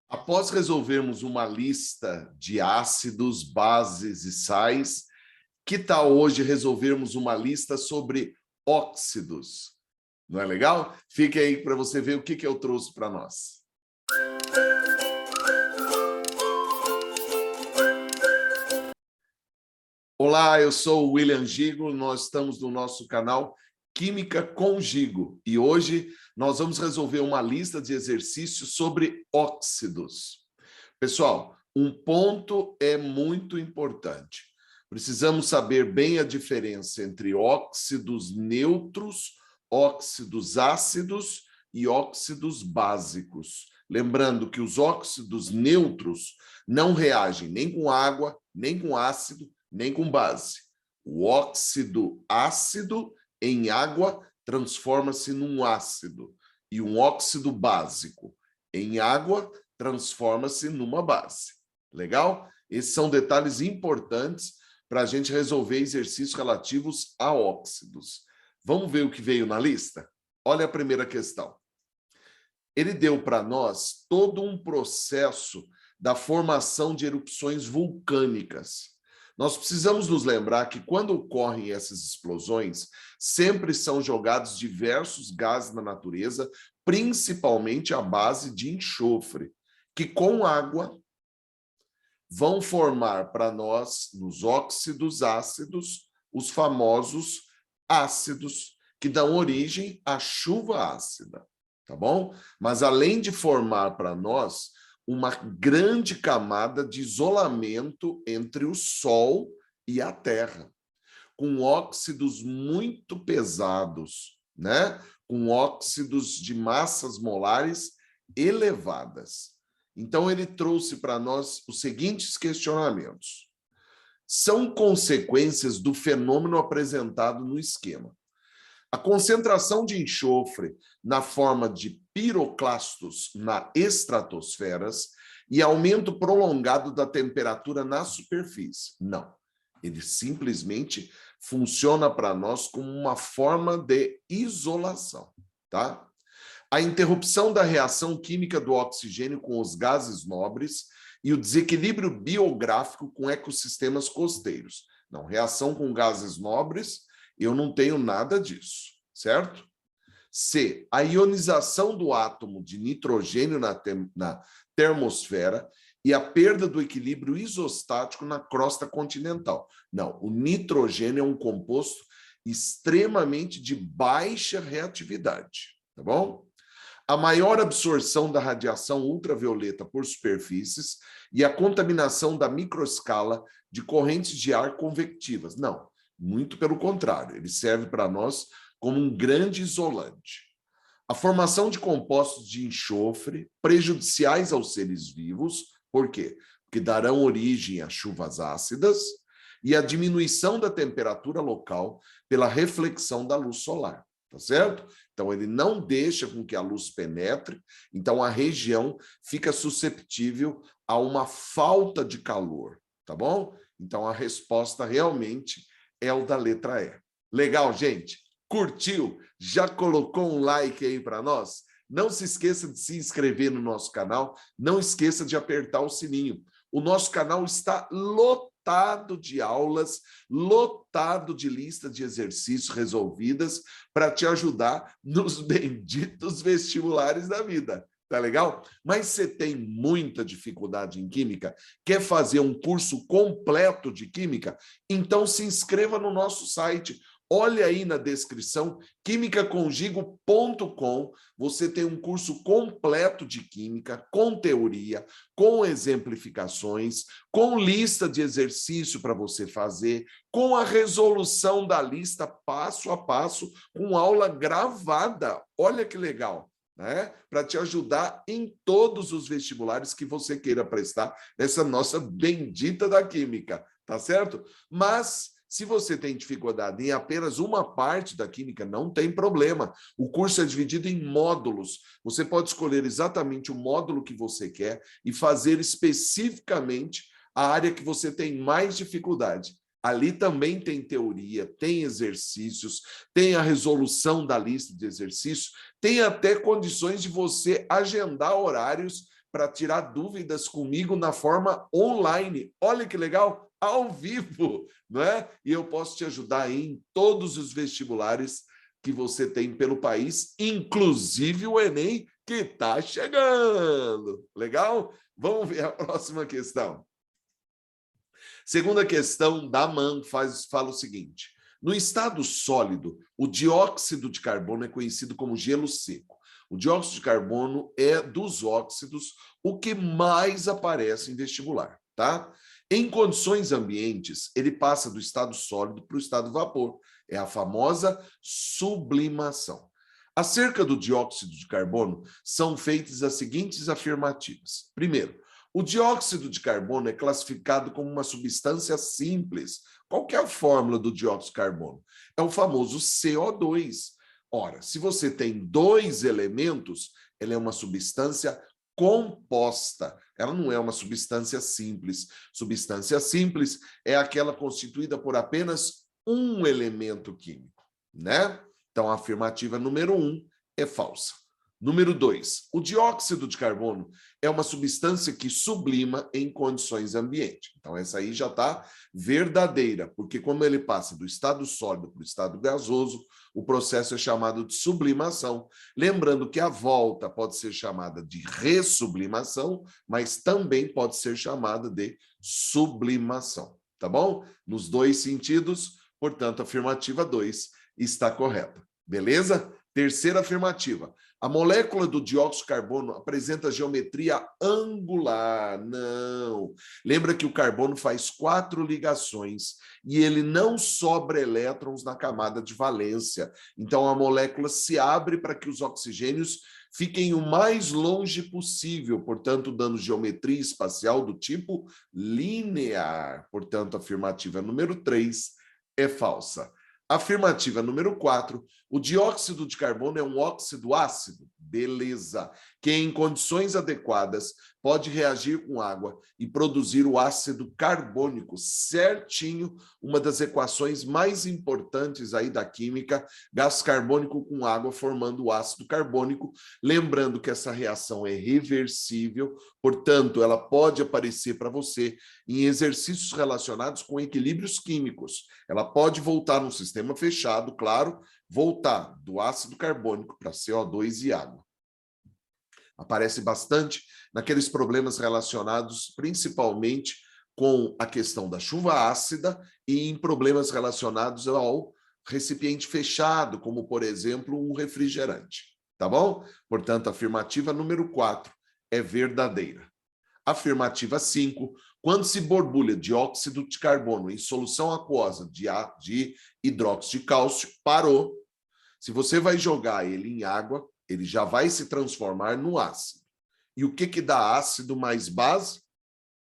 Após resolvermos uma lista de ácidos, bases e sais, que tal hoje resolvermos uma lista sobre óxidos? Não é legal? Fique aí para você ver o que eu trouxe para nós. Olá, eu sou o William Gigo, nós estamos no nosso canal Química com Gigo e hoje nós vamos resolver uma lista de exercícios sobre óxidos. Pessoal, um ponto é muito importante. Precisamos saber bem a diferença entre óxidos neutros, óxidos ácidos e óxidos básicos. Lembrando que os óxidos neutros não reagem nem com água, nem com ácido, nem com base. O óxido ácido em água transforma-se num ácido e um óxido básico em água transforma-se numa base. Legal? Esses são detalhes importantes para a gente resolver exercícios relativos a óxidos. Vamos ver o que veio na lista? Olha a primeira questão. Ele deu para nós todo um processo da formação de erupções vulcânicas. Nós precisamos nos lembrar que quando ocorrem essas explosões, sempre são jogados diversos gases na natureza, principalmente à base de enxofre, que com água vão formar para nós, nos óxidos ácidos, os famosos ácidos, que dão origem à chuva ácida, tá bom? Mas além de formar para nós uma grande camada de isolamento entre o Sol e a Terra, com óxidos muito pesados, né? Com óxidos de massas molares elevadas. Então, ele trouxe para nós os seguintes questionamentos. São consequências do fenômeno apresentado no esquema. A concentração de enxofre na forma de piroclastos na estratosferas e aumento prolongado da temperatura na superfície. Não, ele simplesmente funciona para nós como uma forma de isolação, tá? A interrupção da reação química do oxigênio com os gases nobres e o desequilíbrio biográfico com ecossistemas costeiros. Não, reação com gases nobres, eu não tenho nada disso, certo? C. A ionização do átomo de nitrogênio na termosfera e a perda do equilíbrio isostático na crosta continental. Não, o nitrogênio é um composto extremamente de baixa reatividade, tá bom? A maior absorção da radiação ultravioleta por superfícies e a contaminação da microescala de correntes de ar convectivas. Não, muito pelo contrário, ele serve para nós como um grande isolante. A formação de compostos de enxofre prejudiciais aos seres vivos, por quê? Porque darão origem a chuvas ácidas e a diminuição da temperatura local pela reflexão da luz solar. Tá certo? Então, ele não deixa com que a luz penetre, então a região fica susceptível a uma falta de calor, tá bom? Então, a resposta realmente é o da letra E. Legal, gente? Curtiu? Já colocou um like aí para nós? Não se esqueça de se inscrever no nosso canal, não esqueça de apertar o sininho. O nosso canal está lotado de aulas, lotado de lista de exercícios resolvidas para te ajudar nos benditos vestibulares da vida. Tá legal? Mas você tem muita dificuldade em química? Quer fazer um curso completo de química? Então se inscreva no nosso site. Olha aí na descrição, quimicacongigo.com, você tem um curso completo de química, com teoria, com exemplificações, com lista de exercício para você fazer, com a resolução da lista passo a passo, com aula gravada. Olha que legal, né? Para te ajudar em todos os vestibulares que você queira prestar nessa nossa bendita da química, tá certo? Mas se você tem dificuldade em apenas uma parte da química, não tem problema. O curso é dividido em módulos. Você pode escolher exatamente o módulo que você quer e fazer especificamente a área que você tem mais dificuldade. Ali também tem teoria, tem exercícios, tem a resolução da lista de exercícios, tem até condições de você agendar horários para tirar dúvidas comigo na forma online. Olha que legal, ao vivo, não é? E eu posso te ajudar aí em todos os vestibulares que você tem pelo país, inclusive o Enem, que está chegando. Legal? Vamos ver a próxima questão. Segunda questão da MAN fala o seguinte: no estado sólido, o dióxido de carbono é conhecido como gelo seco. O dióxido de carbono é dos óxidos o que mais aparece em vestibular, tá? Em condições ambientes, ele passa do estado sólido para o estado vapor. É a famosa sublimação. Acerca do dióxido de carbono, são feitas as seguintes afirmativas. Primeiro, o dióxido de carbono é classificado como uma substância simples. Qual que é a fórmula do dióxido de carbono? É o famoso CO2. Ora, se você tem dois elementos, ela é uma substância composta. Ela não é uma substância simples. Substância simples é aquela constituída por apenas um elemento químico, né? Então, a afirmativa número 1 é falsa. Número 2, o dióxido de carbono é uma substância que sublima em condições ambientes. Então, essa aí já está verdadeira, porque como ele passa do estado sólido para o estado gasoso, o processo é chamado de sublimação. Lembrando que a volta pode ser chamada de ressublimação, mas também pode ser chamada de sublimação, tá bom? Nos dois sentidos, portanto, a afirmativa 2 está correta. Beleza? Terceira afirmativa. A molécula do dióxido de carbono apresenta geometria angular. Não. Lembra que o carbono faz 4 ligações e ele não sobra elétrons na camada de valência. Então, a molécula se abre para que os oxigênios fiquem o mais longe possível, portanto, dando geometria espacial do tipo linear. Portanto, a afirmativa número 3 é falsa. Afirmativa número 4, o dióxido de carbono é um óxido ácido? Beleza. Que em condições adequadas pode reagir com água e produzir o ácido carbônico. Certinho, uma das equações mais importantes aí da química, gás carbônico com água formando o ácido carbônico. Lembrando que essa reação é reversível, portanto, ela pode aparecer para você em exercícios relacionados com equilíbrios químicos. Ela pode voltar no sistema fechado, claro, voltar do ácido carbônico para CO2 e água. Aparece bastante naqueles problemas relacionados principalmente com a questão da chuva ácida e em problemas relacionados ao recipiente fechado, como, por exemplo, um refrigerante. Tá bom? Portanto, a afirmativa número 4 é verdadeira. Afirmativa 5, quando se borbulha dióxido de carbono em solução aquosa de hidróxido de cálcio, parou. Se você vai jogar ele em água, ele já vai se transformar no ácido. E o que dá ácido mais base?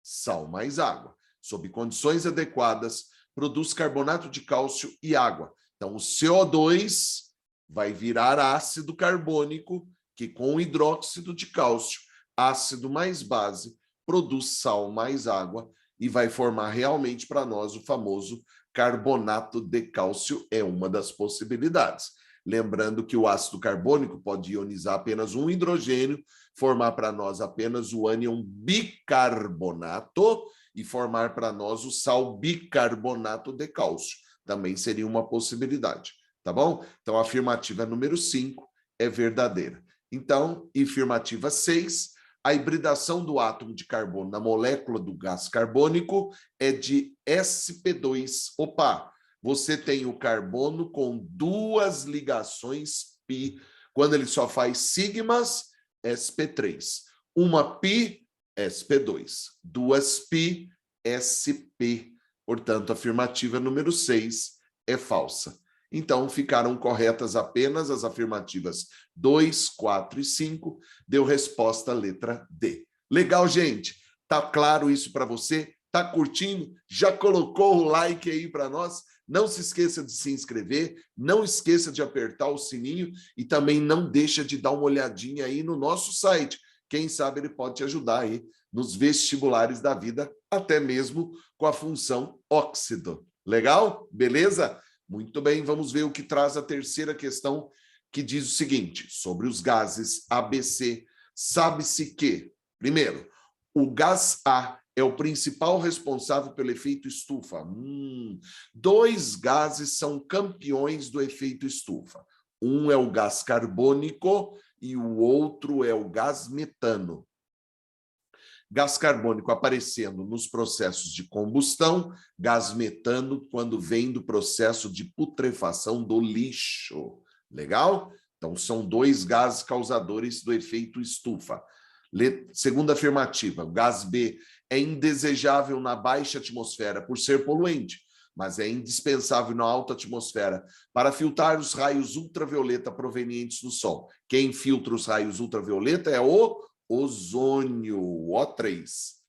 Sal mais água. Sob condições adequadas, produz carbonato de cálcio e água. Então, o CO2 vai virar ácido carbônico, que com hidróxido de cálcio, ácido mais base, produz sal mais água e vai formar realmente para nós o famoso carbonato de cálcio. É uma das possibilidades. Lembrando que o ácido carbônico pode ionizar apenas um hidrogênio, formar para nós apenas o ânion bicarbonato e formar para nós o sal bicarbonato de cálcio. Também seria uma possibilidade, tá bom? Então, a afirmativa número 5 é verdadeira. Então, afirmativa 6, a hibridação do átomo de carbono na molécula do gás carbônico é de sp2. Opa! Você tem o carbono com 2 ligações π. Quando ele só faz sigmas, sp3. Uma π, sp2. 2 π, sp. Portanto, a afirmativa número 6 é falsa. Então, ficaram corretas apenas as afirmativas 2, 4 e 5. Deu resposta a letra D. Legal, gente? Tá claro isso para você? Tá curtindo? Já colocou o like aí para nós? Não se esqueça de se inscrever, não esqueça de apertar o sininho e também não deixa de dar uma olhadinha aí no nosso site. Quem sabe ele pode te ajudar aí nos vestibulares da vida, até mesmo com a função óxido. Legal? Beleza? Muito bem, vamos ver o que traz a terceira questão, que diz o seguinte: sobre os gases ABC, sabe-se que Primeiro, o gás A é o principal responsável pelo efeito estufa. Dois gases são campeões do efeito estufa. Um é o gás carbônico e o outro é o gás metano. Gás carbônico aparecendo nos processos de combustão, gás metano quando vem do processo de putrefação do lixo. Legal? Então, são dois gases causadores do efeito estufa. Segunda afirmativa, o gás B é indesejável na baixa atmosfera por ser poluente, mas é indispensável na alta atmosfera para filtrar os raios ultravioleta provenientes do Sol. Quem filtra os raios ultravioleta é o ozônio, O3.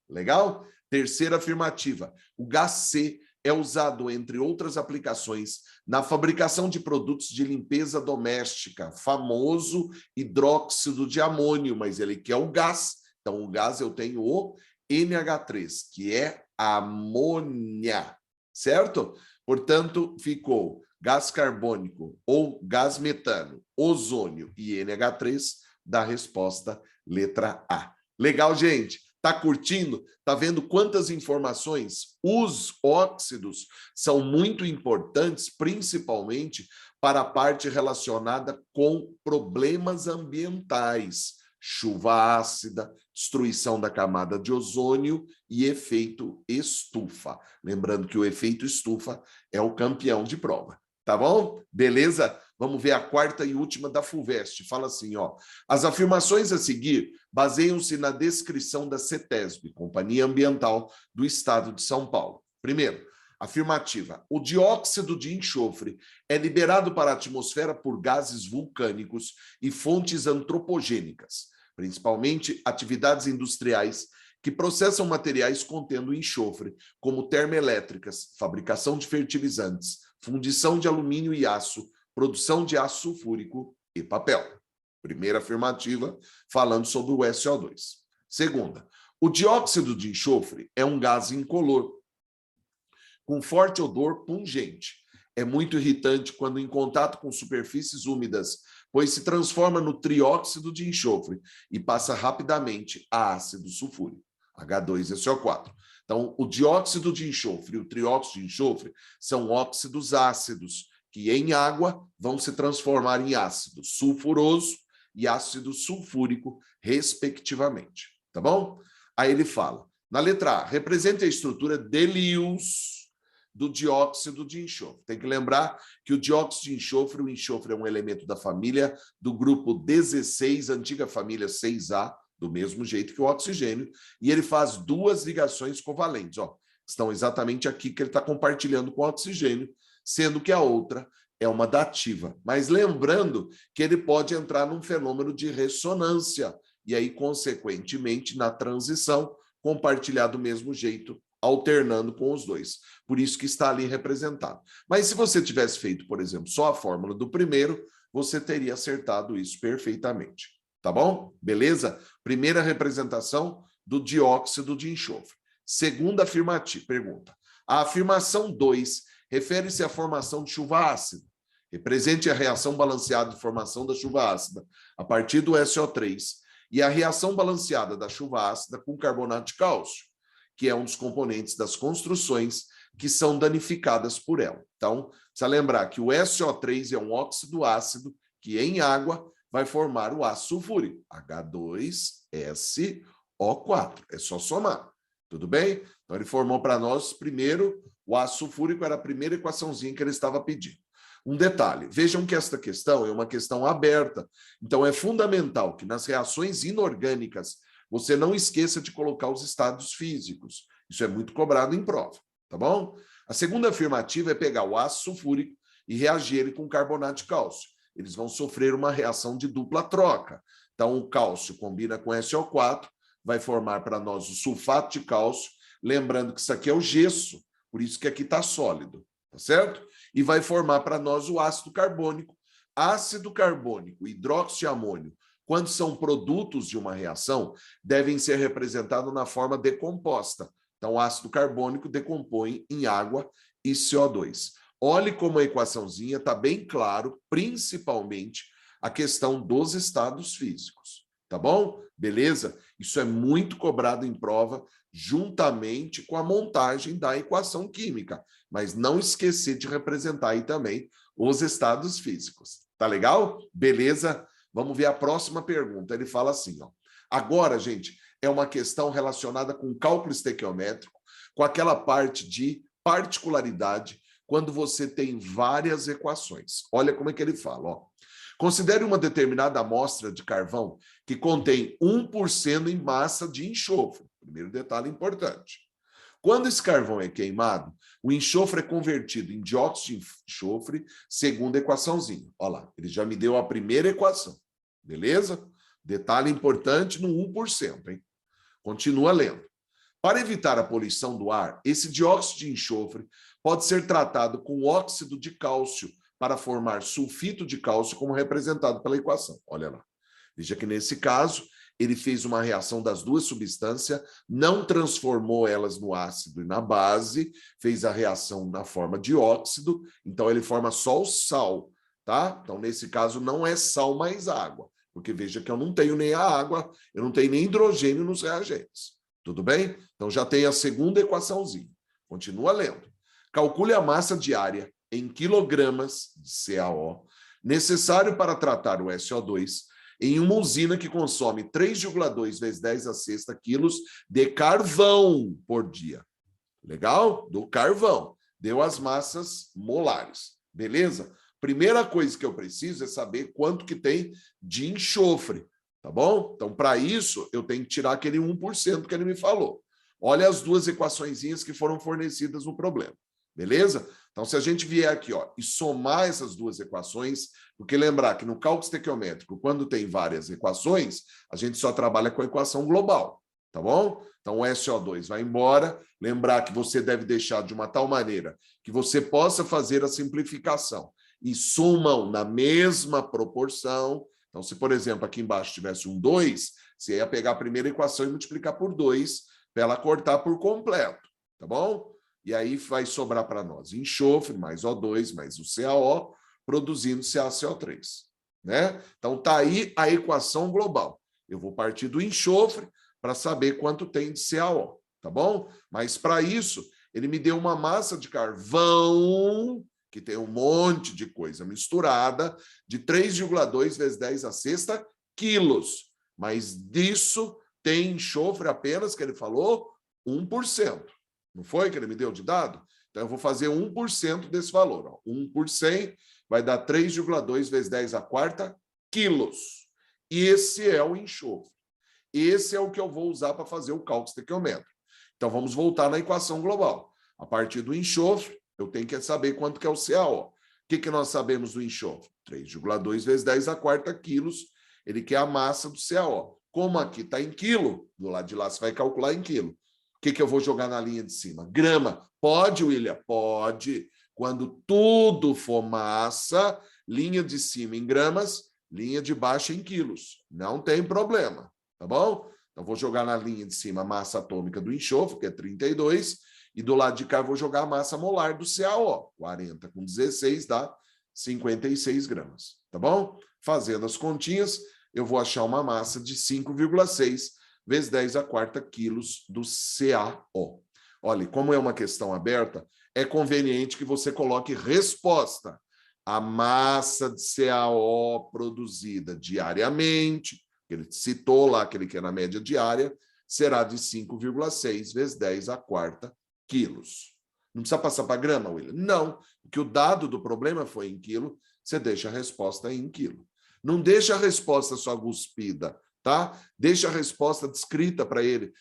Legal? Terceira afirmativa, o gás C é usado, entre outras aplicações, na fabricação de produtos de limpeza doméstica, famoso hidróxido de amônio, mas ele quer o gás. Então, o gás eu tenho o NH3, que é amônia, certo? Portanto, ficou gás carbônico ou gás metano, ozônio e NH3 da resposta letra A. Legal, gente? Tá curtindo? Tá vendo quantas informações? Os óxidos são muito importantes, principalmente para a parte relacionada com problemas ambientais. Chuva ácida, destruição da camada de ozônio e efeito estufa. Lembrando que o efeito estufa é o campeão de prova. Tá bom? Beleza? Vamos ver a quarta e última da FUVEST. Fala assim, ó. As afirmações a seguir baseiam-se na descrição da CETESB, Companhia Ambiental do Estado de São Paulo. Primeiro, afirmativa. O dióxido de enxofre é liberado para a atmosfera por gases vulcânicos e fontes antropogênicas, principalmente atividades industriais que processam materiais contendo enxofre, como termoelétricas, fabricação de fertilizantes, fundição de alumínio e aço, produção de aço sulfúrico e papel. Primeira afirmativa, falando sobre o SO2. Segunda, o dióxido de enxofre é um gás incolor, com forte odor pungente. É muito irritante quando em contato com superfícies úmidas, pois se transforma no trióxido de enxofre e passa rapidamente a ácido sulfúrico, H2SO4. Então, o dióxido de enxofre e o trióxido de enxofre são óxidos ácidos, que em água vão se transformar em ácido sulfuroso e ácido sulfúrico, respectivamente. Tá bom? Aí ele fala, na letra A, representa a estrutura de Lewis do dióxido de enxofre. Tem que lembrar que o dióxido de enxofre, o enxofre é um elemento da família do grupo 16, antiga família 6A, do mesmo jeito que o oxigênio, e ele faz duas ligações covalentes, ó. Estão exatamente aqui que ele está compartilhando com o oxigênio, sendo que a outra é uma dativa. Mas lembrando que ele pode entrar num fenômeno de ressonância, e aí, consequentemente, na transição, compartilhar do mesmo jeito, alternando com os dois. Por isso que está ali representado. Mas se você tivesse feito, por exemplo, só a fórmula do primeiro, você teria acertado isso perfeitamente. Tá bom? Beleza? Primeira representação do dióxido de enxofre. Segunda afirmativa, pergunta. A afirmação 2 refere-se à formação de chuva ácida. Represente a reação balanceada de formação da chuva ácida a partir do SO3 e a reação balanceada da chuva ácida com carbonato de cálcio, que é um dos componentes das construções que são danificadas por ela. Então, precisa lembrar que o SO3 é um óxido ácido que em água vai formar o ácido sulfúrico, H2SO4. É só somar, tudo bem? Então, ele formou para nós, primeiro, o ácido sulfúrico era a primeira equaçãozinha que ele estava pedindo. Um detalhe, vejam que esta questão é uma questão aberta, então é fundamental que nas reações inorgânicas você não esqueça de colocar os estados físicos. Isso é muito cobrado em prova, tá bom? A segunda afirmativa é pegar o ácido sulfúrico e reagir ele com carbonato de cálcio. Eles vão sofrer uma reação de dupla troca. Então, o cálcio combina com SO4, vai formar para nós o sulfato de cálcio, lembrando que isso aqui é o gesso, por isso que aqui está sólido, tá certo? E vai formar para nós o ácido carbônico. Ácido carbônico, hidróxido de amônio, quando são produtos de uma reação, devem ser representados na forma decomposta. Então, o ácido carbônico decompõe em água e CO2. Olhe como a equaçãozinha está bem claro, principalmente a questão dos estados físicos. Tá bom? Beleza? Isso é muito cobrado em prova, juntamente com a montagem da equação química. Mas não esquecer de representar aí também os estados físicos. Tá legal? Beleza? Vamos ver a próxima pergunta. Ele fala assim, ó. Agora, gente, é uma questão relacionada com cálculo estequiométrico, com aquela parte de particularidade, quando você tem várias equações. Olha como é que ele fala, ó. Considere uma determinada amostra de carvão que contém 1% em massa de enxofre. Primeiro detalhe importante. Quando esse carvão é queimado, o enxofre é convertido em dióxido de enxofre, segundo a equaçãozinha. Olha lá, ele já me deu a primeira equação. Beleza? Detalhe importante no 1%, hein? Continua lendo. Para evitar a poluição do ar, esse dióxido de enxofre pode ser tratado com óxido de cálcio para formar sulfito de cálcio, como representado pela equação. Olha lá. Veja que nesse caso, ele fez uma reação das duas substâncias, não transformou elas no ácido e na base, fez a reação na forma de óxido, então ele forma só o sal, tá? Então, nesse caso, não é sal mais água, porque veja que eu não tenho nem a água, eu não tenho nem hidrogênio nos reagentes. Tudo bem? Então, já tem a segunda equaçãozinha. Continua lendo. Calcule a massa diária em quilogramas de CaO necessário para tratar o SO2 em uma usina que consome 3,2 vezes 10 a sexta quilos de carvão por dia. Legal? Do carvão. Deu as massas molares. Beleza? Primeira coisa que eu preciso é saber quanto que tem de enxofre. Tá bom? Então, para isso, eu tenho que tirar aquele 1% que ele me falou. Olha as duas equaçõezinhas que foram fornecidas no problema. Beleza? Então, se a gente vier aqui, ó, e somar essas duas equações, porque lembrar que no cálculo estequiométrico, quando tem várias equações, a gente só trabalha com a equação global, tá bom? Então, o SO2 vai embora. Lembrar que você deve deixar de uma tal maneira que você possa fazer a simplificação e sumam na mesma proporção. Então, se, por exemplo, aqui embaixo tivesse um 2, você ia pegar a primeira equação e multiplicar por 2 para ela cortar por completo, tá bom? E aí vai sobrar para nós enxofre mais O2 mais o CaO, produzindo CaCO3, né? Então, tá aí a equação global. Eu vou partir do enxofre para saber quanto tem de CaO, tá bom? Mas, para isso, ele me deu uma massa de carvão, que tem um monte de coisa misturada, de 3,2 vezes 10 a sexta quilos. Mas disso tem enxofre apenas, que ele falou, 1%. Não foi que ele me deu de dado? Então, eu vou fazer 1% desse valor. Ó. 1 por 100 vai dar 3,2 vezes 10 a quarta quilos. Esse é o enxofre. Esse é o que eu vou usar para fazer o cálculo estequiométrico. Então, vamos voltar na equação global. A partir do enxofre, eu tenho que saber quanto que é o CaO. O que nós sabemos do enxofre? 3,2 vezes 10 a quarta quilos. Ele quer a massa do CaO. Como aqui está em quilo, do lado de lá você vai calcular em quilo. O que eu vou jogar na linha de cima? Grama. Pode, William? Pode. Quando tudo for massa, linha de cima em gramas, linha de baixo em quilos. Não tem problema, tá bom? Então, vou jogar na linha de cima a massa atômica do enxofre, que é 32, e do lado de cá eu vou jogar a massa molar do CaO. 40 com 16 dá 56 gramas, tá bom? Fazendo as continhas, eu vou achar uma massa de 5,6 vezes 10 a quarta quilos do CaO. Olha, como é uma questão aberta, é conveniente que você coloque resposta. A massa de CaO produzida diariamente, que ele citou lá, que ele quer na média diária, será de 5,6 vezes 10 a quarta quilos. Não precisa passar para grama, William? Não, porque o dado do problema foi em quilo, você deixa a resposta em quilo. Não deixa a resposta só cuspida, tá? Deixa a resposta descrita para ele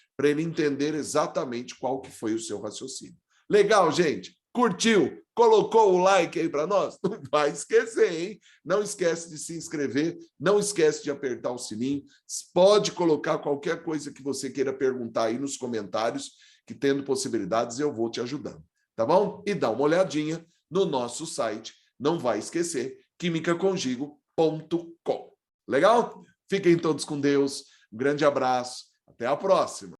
entender exatamente qual que foi o seu raciocínio. Legal, gente? Curtiu? Colocou o like aí para nós? Não vai esquecer, hein? Não esquece de se inscrever, não esquece de apertar o sininho. Pode colocar qualquer coisa que você queira perguntar aí nos comentários, que tendo possibilidades eu vou te ajudando, tá bom? E dá uma olhadinha no nosso site, não vai esquecer, quimicacongigo.com. Legal? Fiquem todos com Deus, um grande abraço, até a próxima.